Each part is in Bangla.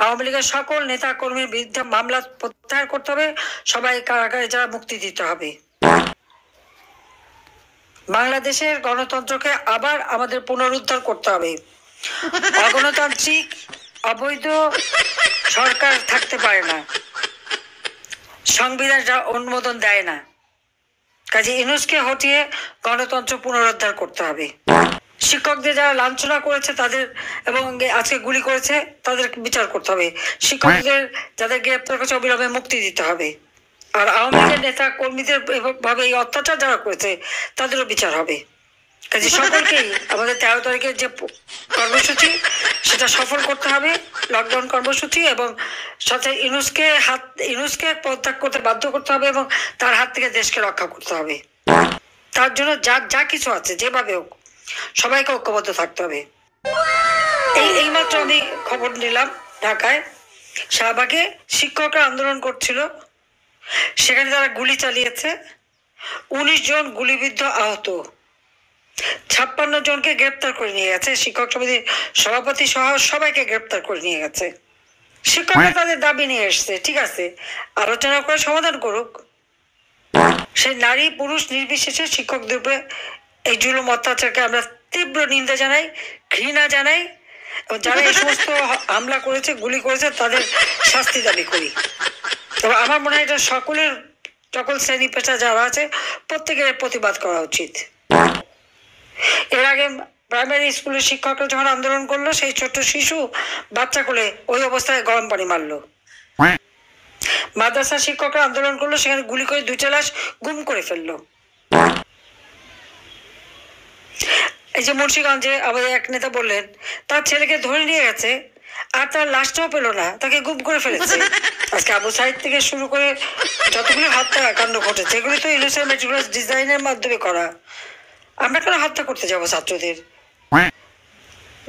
আওয়ামী লীগের সকল নেতা কর্মীর বিরুদ্ধে মামলা প্রত্যাহার করতে হবে, সবাই কারাগারে যারা মুক্তি দিতে হবে। বাংলাদেশের গণতন্ত্রকে আবার আমাদের পুনরুদ্ধার করতে হবে। অগণতান্ত্রিক অবৈধ সরকার থাকতে পারে না, সংবিধান যা অনুমোদন দেয় না। কাজে ইউনূসকে হটিয়ে গণতন্ত্র পুনরুদ্ধার করতে হবে। শিক্ষকদের যারা লাঞ্ছনা করেছে তাদের এবং আজকে গুলি করেছে তাদের বিচার করতে হবে। শিক্ষকদের যাদের গ্রেপ্তার করেছে অবিলম্বে মুক্তি দিতে হবে। আর আওয়ামী লীগের নেতা কর্মীদের ভাবে এই অত্যাচার যারা করেছে তাদেরও বিচার হবে। কাজে সকলকেই আমাদের 13 তারিখের যে কর্মসূচি সেটা সফল করতে হবে, লকডাউন কর্মসূচি, এবং সাথে ইউনূসকে পদত্যাগ করতে বাধ্য করতে হবে এবং তার হাত থেকে দেশকে রক্ষা করতে হবে। তার জন্য যা কিছু আছে যেভাবে হোক সবাইকে ঐক্যবদ্ধ থাকতে হবে। এইমাত্র আমি খবর নিলাম ঢাকায় শাহবাগে শিক্ষকরা আন্দোলন করছিল, সেখানে তারা গুলি চালিয়েছে, 19 জন গুলিবিদ্ধ আহত, 56 জনকে গ্রেপ্তার করে নিয়ে গেছে। শিক্ষক সমিতির সভাপতি সহ সবাইকে গ্রেপ্তার করে নিয়ে গেছে। শিক্ষকরা তাদের দাবি নিয়ে এসছে, ঠিক আছে, আলোচনা করে সমাধান করুক। সেই নারী পুরুষ নির্বিশেষে শিক্ষকদের উপরে এই জুলুম অত্যাচারকে আমরা তীব্র নিন্দা জানাই, ঘৃণা জানাই, এবং যারা এই সমস্ত হামলা করেছে, গুলি করেছে, তাদের শাস্তি দাবি করি। এবং আমার মনে হয় এটা সকল শ্রেণী পেশা যারা আছে প্রত্যেকের প্রতিবাদ করা উচিত। এর আগে প্রাইমারি স্কুলের শিক্ষকরা যখন আন্দোলন করলো, সেই ছোট্ট শিশু বাচ্চা কোলে ওই অবস্থায় গরম পানি মারলো। মাদ্রাসা শিক্ষকরা আন্দোলন করলো, সেখানে গুলি করে 2টা লাশ গুম করে ফেললো। এই যে মুন্সিগঞ্জে আমাদের এক নেতা বললেন তার ছেলেকে ধরে নিয়ে গেছে আর তার লাশটাও পেলো না, তাকে গুম করে ফেলেছে। আজকে আবু সাইদ থেকে শুরু করে যতগুলো হত্যাকাণ্ড ঘটেছে এগুলো তো ইউনূসের মেটিকুলাস ডিজাইনের মাধ্যমে করা। আমরা কেন হত্যা করতে যাবো ছাত্রদের?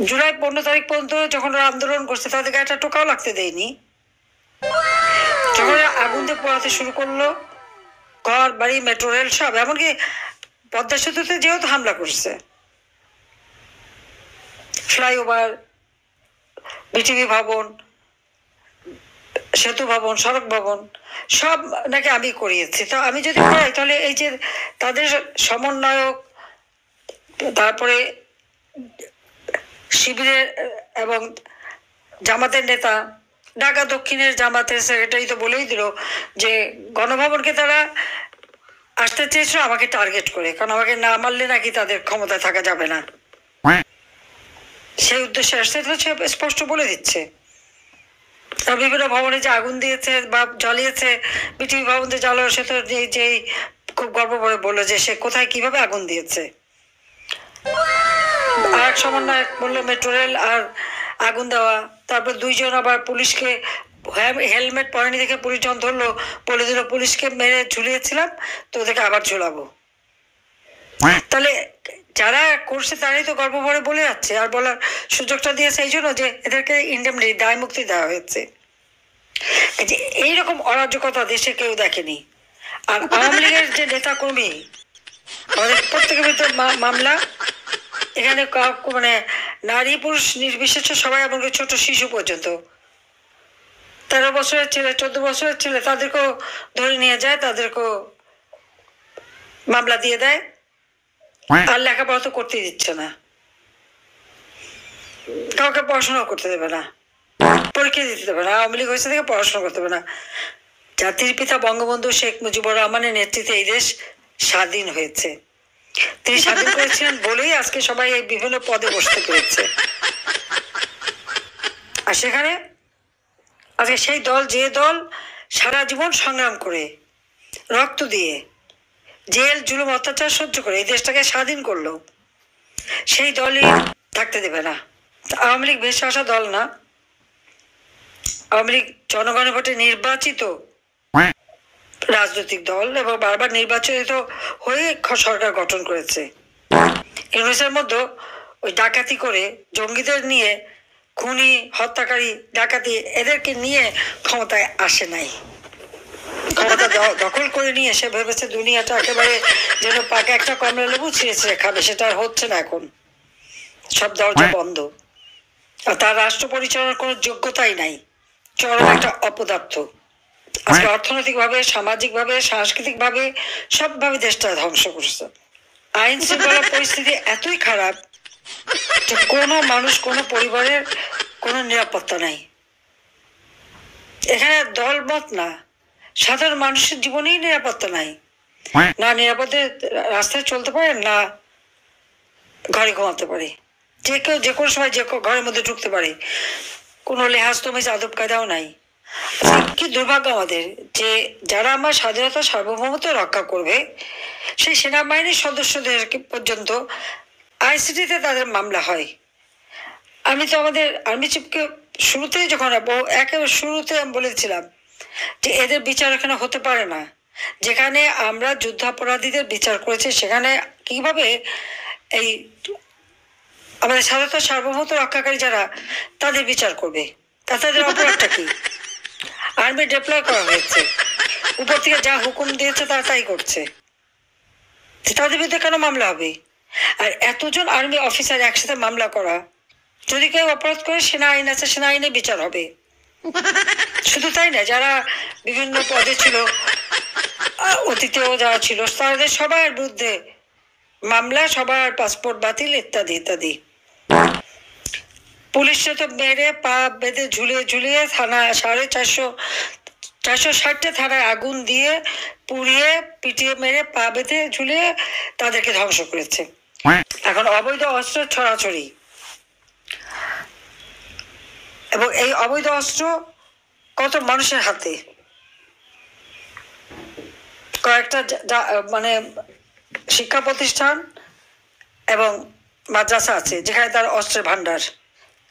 জুলাই 15 তারিখ পর্যন্ত যখন ওরা আন্দোলন করছে তাদের গায়ে একটা টোকাও লাগতে দেয়নি। যখন আগুন দিয়ে পোড়াতে শুরু করলো ঘর বাড়ি মেট্রো রেল সব, এমনকি পদ্মা সেতুতে যেহেতু হামলা করছে, ফ্লাইওভার, বিটিভি ভবন, সেতু ভবন, সড়ক ভবন সব নাকি আমি করিয়েছি। তো আমি যদি করাই তাহলে এই যে তাদের সমন্বয়ক, তারপরে শিবিরের এবং জামাতের নেতা, ঢাকা দক্ষিণের জামাতের সেক্রেটারি তো বলেই দিল যে গণভবনকে তারা আসতে চেয়েছিল আমাকে টার্গেট করে, কারণ আমাকে না মারলে নাকি তাদের ক্ষমতায় থাকা যাবে না, সেই উদ্দেশ্যে আসছে। সে স্পষ্ট বলে দিচ্ছে। বিভিন্ন ভবনে যে আগুন দিয়েছে বা জ্বালিয়েছে, বিটিভি ভবন যে জ্বালো, সে তো যেই খুব গর্ব করে বললো যে সে কোথায় কিভাবে আগুন দিয়েছে। আর এক সমন্বয়ক বললো মেট্রো রেল আর আগুন দেওয়া। তারপর 2 জন আবার পুলিশকে হেলমেট পরেনি দেখে পুলিশ যখন ধরলো বলে দিল পুলিশকে মেরে ঝুলিয়েছিলাম তো ওদেরকে আবার ঝুলাবো। তাহলে যারা করছে তারাই তো গর্ব ভরে বলে যাচ্ছে, আর বলার সুযোগটা দিয়েছে এই জন্য যে এদেরকে ইন্ডেমনিটি, দায় মুক্তি দেওয়া হয়েছে। এইরকম অরাজকতা দেশে কেউ দেখেনি। আর আওয়ামী লীগের যে নেতা কর্মী, আমাদের প্রত্যেকের ভিতরে মামলা, এখানে মানে নারী পুরুষ নির্বিশেষে সবাই, এমনকি ছোট শিশু পর্যন্ত, 13 বছরের ছেলে, 14 বছরের ছেলে, তাদেরকেও ধরে নিয়ে যায়, তাদেরকেও মামলা দিয়ে দেয়। আর লেখাপড়া তো করতে দিচ্ছে না, কাউকে পড়াশোনা করতে দেবে না, পরীক্ষা দিতে দেবে না। আওয়ামী লীগ হয়েছে থেকে পড়াশোনা করতে দেবে না। জাতির পিতা বঙ্গবন্ধু শেখ মুজিবুর রহমানের নেতৃত্বে এই দেশ স্বাধীন হয়েছে। তিনি স্বাধীন করেছিলেন বলেই আজকে সবাই এই বিভিন্ন পদে বসতে পেরেছে। আর সেখানে আজকে সেই দল, যে দল সারা জীবন সংগ্রাম করে, রক্ত দিয়ে, জেল জুলুম অত্যাচার সহ্য করে এই দেশটাকে স্বাধীন করলো, সেই দলই থাকতে দেবে না। আওয়ামী লীগ ভেসে আসা দল না, আওয়ামী লীগ জনগণের ভোটে নির্বাচিত রাজনৈতিক দল এবং বারবার নির্বাচিত হয়ে সরকার গঠন করেছে। ইউনূসের মধ্যে ওই ডাকাতি করে জঙ্গিদের নিয়ে, খুনি, হত্যাকারী, ডাকাতি এদেরকে নিয়ে ক্ষমতায় আসে নাই। ক্ষমতা দখল করে নিয়ে সে ভেবেছে দুনিয়াটা একেবারে যেন পাকে একটা কমলা লেবু ছিঁড়ে ছিঁড়ে খাবে, সেটা আর হচ্ছে না। এখন সব দরজা বন্ধ, আর তার রাষ্ট্র পরিচালনার কোনো যোগ্যতাই নাই। চরম একটা অপদার্থ। আজকে অর্থনৈতিকভাবে, সামাজিকভাবে, সাংস্কৃতিকভাবে সবভাবে দেশটা ধ্বংস করছে। আইন শৃঙ্খলা পরিস্থিতি এতই খারাপ যে কোনো মানুষ, কোনো পরিবারের কোনো নিরাপত্তা নাই। এখানে দলমত না, সাধারণ মানুষের জীবনেই নিরাপত্তা নাই। না নিরাপদে রাস্তায় চলতে পারে, না ঘরে ঘুমাতে পারে। যে কেউ যে কোনো সময় যে ঘরের মধ্যে ঢুকতে পারে, কোনো লেহাজ তমিজ আদব কায়দাও নাই। কি দুর্ভাগ্য আমাদের যে যারা আমার স্বাধীনতা সার্বভৌমত্ব রক্ষা করবে সেই সেনাবাহিনীর সদস্যদের পর্যন্ত আইসিটিতে তাদের মামলা হয়। আমি তো আমাদের আর্মি চিফকে শুরুতেই যখন একেবারে শুরুতে আমি বলেছিলাম যে এদের বিচার এখানে হতে পারে না। যেখানে আমরা যুদ্ধাপরাধীদের বিচার করেছি সেখানে কিভাবে এই আমাদের স্বাধীনতা সার্বভৌমত্ব রক্ষাকারী যারা তাদের বিচার করবে? তাদের অপরাধটা কি? আর্মি ডিপ্লয় করা হয়েছে, উপর থেকে যা হুকুম দিয়েছে তারা তাই করছে, তাদের বিরুদ্ধে কেন মামলা হবে? আর এতজন আর্মি অফিসার একসাথে মামলা করা, যদি কেউ অপরাধ করে সেনা আইন আছে, সেনা আইনে বিচার হবে। শুধু তাই না, যারা বিভিন্ন পদে ছিল, অতীতেও যারা ছিল, তাদের সবার বিরুদ্ধে মামলা, সবার পাসপোর্ট বাতিল ইত্যাদি ইত্যাদি। পুলিশে তো মেরে পা বেঁধে ঝুলিয়ে ঝুলিয়ে থানা 460টা থানায় আগুন দিয়ে পুড়িয়ে পিটিয়ে মেরে পা বেঁধে ঝুলিয়ে তাদেরকে ধ্বংস করেছে। এখন অবৈধ অস্ত্র ছড়াছড়ি, এবং এই অবৈধ অস্ত্র কত মানুষের হাতে। কয়েকটা মানে শিক্ষা প্রতিষ্ঠান এবং মাদ্রাসা আছে যেখানে তার অস্ত্রের ভান্ডার।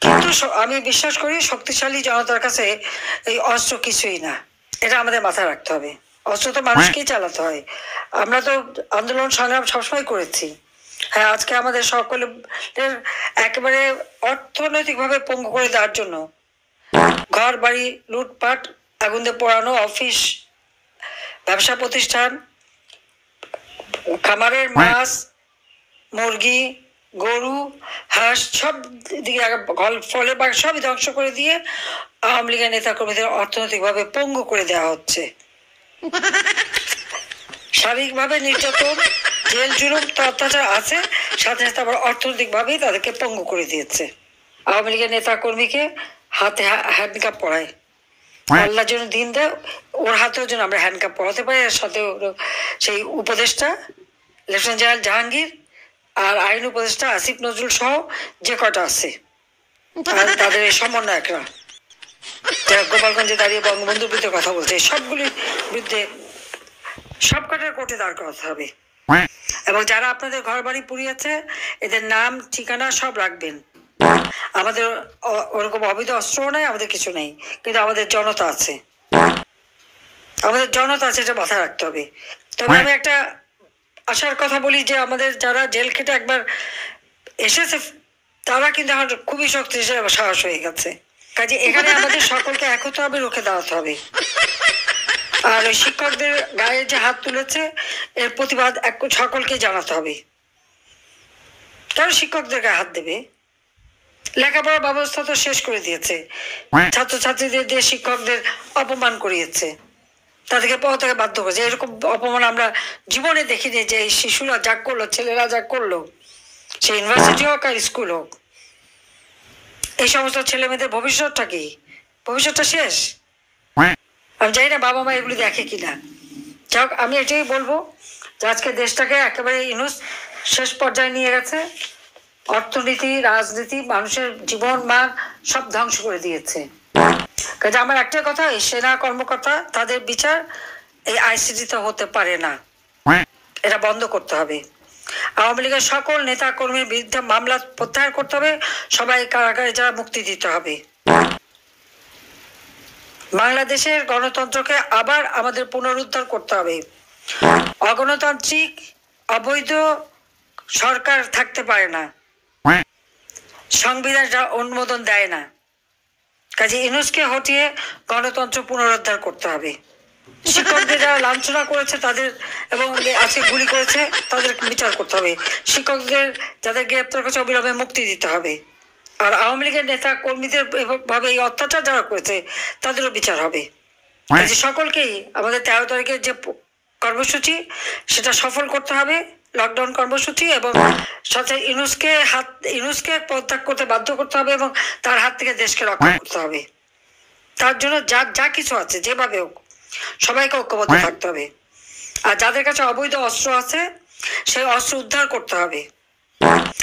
কিন্তু আমি বিশ্বাস করি শক্তিশালী জনতার কাছে এই অস্ত্র কিছুই না। এটা আমাদের মাথায় রাখতে হবে। অস্ত্র তো মানুষকেই চালাতে হয়। আমরা তো আন্দোলন সংগ্রাম সবসময় করেছি। হ্যাঁ, আজকে আমাদের সকলের একেবারে অর্থনৈতিকভাবে পঙ্গু করে দেওয়ার জন্য ঘর বাড়ি লুটপাট, আগুন দিয়ে পোড়ানো, অফিস, ব্যবসা প্রতিষ্ঠান, খামারের মাছ, মুরগি, গরু, হাঁস সব দিকে ফলে বা সবই ধ্বংস করে দিয়ে আওয়ামী লীগের নেতা কর্মীদের অর্থনৈতিকভাবে পঙ্গু করে দেওয়া হচ্ছে। শারীরিকভাবে নির্যাতন, জেল জুলুম তো অত্যাচার আছে, সাথে সাথে আবার অর্থনৈতিকভাবেই তাদেরকে পঙ্গু করে দিয়েছে। আওয়ামী লীগের নেতা কর্মীকে হাতে হ্যান্ডকাপ পরায়, আল্লাহর জন্য দিন দেয়, ওর হাতেও যেন আমরা হ্যান্ডকাপ পরাতে পারি। এর সাথে সেই উপদেষ্টা লেফটেন্যান্ট জেনারেল জাহাঙ্গীর আর আইন উপদেষ্টা আসিফ নজরুল সহ যে কটা আছে, আর তাদের এই সমন্বয়করা যারা গোপালগঞ্জে দাঁড়িয়ে বঙ্গবন্ধুর বিরুদ্ধে কথা বলছে, সবগুলির বিরুদ্ধে সব কটার কোর্টে দাঁড় করাতে হবে। এবং যারা আপনাদের ঘর বাড়ি পুড়িয়েছে এদের নাম ঠিকানা সব রাখবেন। আমাদের ওরকম অবৈধ অস্ত্রও নাই, আমাদের কিছু নেই, কিন্তু আমাদের জনতা আছে, আমাদের জনতা আছে, এটা মাথায় রাখতে হবে। তবে আমি একটা আশার কথা বলি যে আমাদের যারা জেল খেটে একবার এসেছে তারা কিন্তু এখন খুবই শক্তিশালী সাহস হয়ে গেছে। কাজে এখানে আমাদের সকলকে এক হতে হবে, রুখে দাঁড়াতে হবে। আর ওই শিক্ষকদের গায়ে যে হাত তুলেছে এর প্রতিবাদ সকলকে জানাতে হবে। কারণ শিক্ষকদের গায়ে হাত দেবে? লেখাপড়ার ব্যবস্থা তো শেষ করে দিয়েছে, ছাত্রছাত্রীদের দিয়ে শিক্ষকদের অপমান করিয়েছে, তাদেরকে পড়াতে বাধ্য করেছে। এরকম অপমান আমরা জীবনে দেখিনি যে এই শিশুরা যা করলো, ছেলেরা যা করলো, সে ইউনিভার্সিটি হোক আর স্কুল হোক, এই সমস্ত ছেলে মেয়েদের ভবিষ্যৎটা কি? ভবিষ্যৎটা শেষ। আমি জানি না বাবা মা এগুলি দেখে কিনা। যাই হোক, আমি এটাই বলবো যে আজকে দেশটাকে একেবারে ইউনুস শেষ পর্যায়ে নিয়ে গেছে। অর্থনীতি, রাজনীতি, মানুষের জীবন মান সব ধ্বংস করে দিয়েছে। কাজে আমার একটা কথা, এই সেনা কর্মকর্তা তাদের বিচার এই আইসিটিতে হতে পারে না, এটা বন্ধ করতে হবে। আওয়ামী লীগের সকল নেতা কর্মীর বিরুদ্ধে মামলা প্রত্যাহার করতে হবে, সবাই কারাগারে যারা মুক্তি দিতে হবে। বাংলাদেশের গণতন্ত্রকে আবার আমাদের পুনরুদ্ধার করতে হবে। অগণতান্ত্রিক অবৈধ সরকার থাকতে পারে না, সংবিধান অনুমোদন দেয় না। কাজে ইউনুসকে হটিয়ে গণতন্ত্র পুনরুদ্ধার করতে হবে। শিক্ষকদের যারা লাঞ্ছনা করেছে তাদের এবং আজকে গুলি করেছে তাদের বিচার করতে হবে। শিক্ষকদের যাদের গ্রেপ্তার করেছে অবিলম্বে মুক্তি দিতে হবে। আর আওয়ামী লীগের নেতা কর্মীদের ভাবে এই অত্যাচার যারা করেছে তাদেরও বিচার হবে। সকলকেই আমাদের 13 তারিখের যে কর্মসূচি সেটা সফল করতে হবে, লকডাউন কর্মসূচি, এবং সাথে ইউনুসকে পদত্যাগ করতে বাধ্য করতে হবে এবং তার হাত থেকে দেশকে রক্ষা করতে হবে। তার জন্য যা কিছু আছে যেভাবে হোক সবাইকে ঐক্যবদ্ধ থাকতে হবে। আর যাদের কাছে অবৈধ অস্ত্র আছে সেই অস্ত্র উদ্ধার করতে হবে।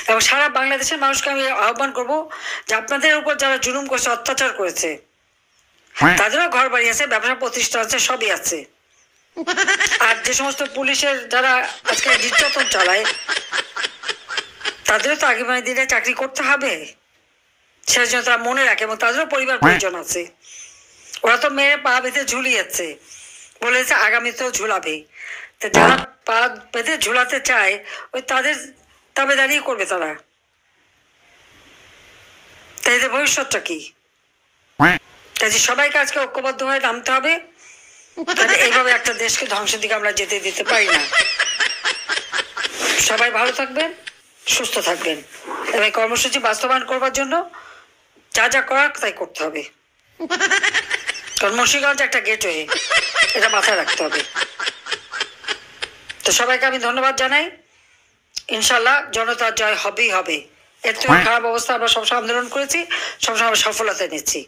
এবং সারা বাংলাদেশের মানুষকে আমি আহ্বান করবো যে আপনাদের উপর যারা জুলুম করেছে, অত্যাচার করেছে, তাদেরও ঘর বাড়ি আছে, ব্যবসা প্রতিষ্ঠান আছে, সবই আছে। আর যে সমস্ত পুলিশের যারা আজকে নির্যাতন চালায় তাদেরও তো আগামী দিনে চাকরি করতে হবে, সেই জন্য তারা মনে রাখে, এবং তাদেরও পরিবার প্রয়োজন আছে। ওরা তো মেয়ের পা বেঁধে ঝুলিয়েছে, বলেছে আগামীতেও ঝুলাবে। তো যারা পা বেঁধে ঝুলাতে চায় ওই তাদের দাবিদারিই করবে তারা। তাই এদের ভবিষ্যৎটা কি? তাই সবাইকে আজকে ঐক্যবদ্ধ হয়ে নামতে হবে। এইভাবে একটা দেশকে ধ্বংসের দিকে আমরা যেতে দিতে পারি না। সবাই ভালো থাকবেন, সুস্থ থাকবেন, এবং কর্মসূচি বাস্তবায়ন করবার জন্য যা যা করার তাই করতে হবে। কারণ মুন্সিগঞ্জ একটা গেটওয়ে, এটা মাথায় রাখতে হবে। তো সবাইকে আমি ধন্যবাদ জানাই। ইনশাল্লাহ জনতার জয় হবেই হবে। এর থেকে খারাপ অবস্থা আমরা সবসময় আন্দোলন করেছি, সবসময় আমরা সফলতা নিচ্ছি,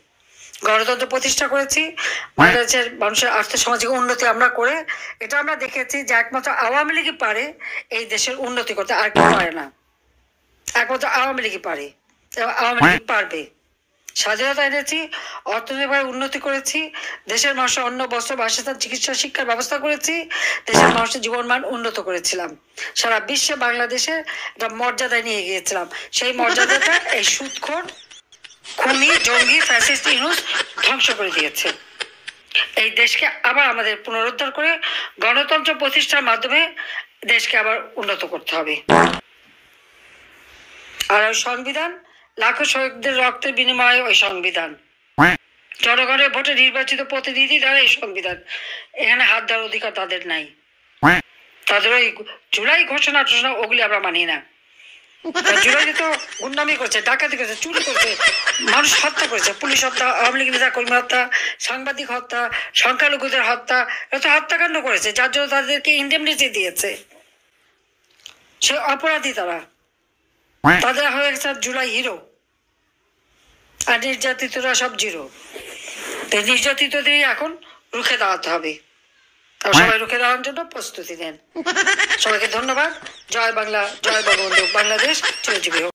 গণতন্ত্র প্রতিষ্ঠা করেছি, বাংলাদেশের মানুষের আর্থসামাজিক উন্নতি আমরা করে এটা আমরা দেখেছি যে একমাত্র আওয়ামী লীগই পারে এই দেশের উন্নতি করতে, আর কেউ পারে না। একমাত্র আওয়ামী লীগই পারে এবং আওয়ামী লীগ পারবে। স্বাধীনতা এনেছি, অর্থনৈতিকভাবে উন্নতি করেছি, দেশের মানুষের অন্ন, বস্ত্র, বাসস্থান, চিকিৎসা, শিক্ষার ব্যবস্থা করেছি, দেশের মানুষের জীবনমান উন্নত করেছিলাম, সারা বিশ্বে বাংলাদেশের একটা মর্যাদায় নিয়ে গিয়েছিলাম। সেই মর্যাদাটা এই সুদখোর, খুনি, জঙ্গি, ফ্যাসিস্ট ইউনুস ধ্বংস করে দিয়েছে। এই দেশকে আবার আমাদের পুনরুদ্ধার করে গণতন্ত্র প্রতিষ্ঠার মাধ্যমে দেশকে আবার উন্নত করতে হবে। আর ওই সংবিধান, লাখো শহীদদের রক্তের বিনিময়ে ওই সংবিধান, জনগণের ভোটে নির্বাচিত প্রতিনিধি দ্বারা এই সংবিধান, এখানে হাত দেওয়ার অধিকার তাদের নাই। তাদের ওই জুলাই ঘোষণা টোষণা ওগুলি আমরা মানি না। জুলাই তো গুন্ডামি করছে, ডাকাতি করছে, চুরি করছে, মানুষ হত্যা করেছে, পুলিশ হত্যা, আওয়ামী লীগ নেতা কর্মী হত্যা, সাংবাদিক হত্যা, সংখ্যালঘুদের হত্যা, এত হত্যাকাণ্ড করেছে যার জন্য তাদেরকে ইন্ডেমনিটি দিয়েছে। সে অপরাধী তারা, তাদের হয়ে গেছে জুলাই হিরো, আর নির্যাতিতরা সব জিরো। নির্যাতিতদের এখন রুখে দাঁড়াতে হবে। সবাই রুখে দাঁড়ানোর জন্য প্রস্তুতি নেন। সবাইকে ধন্যবাদ। জয় বাংলা, জয় বঙ্গবন্ধু, বাংলাদেশ চিরজীবী হোক।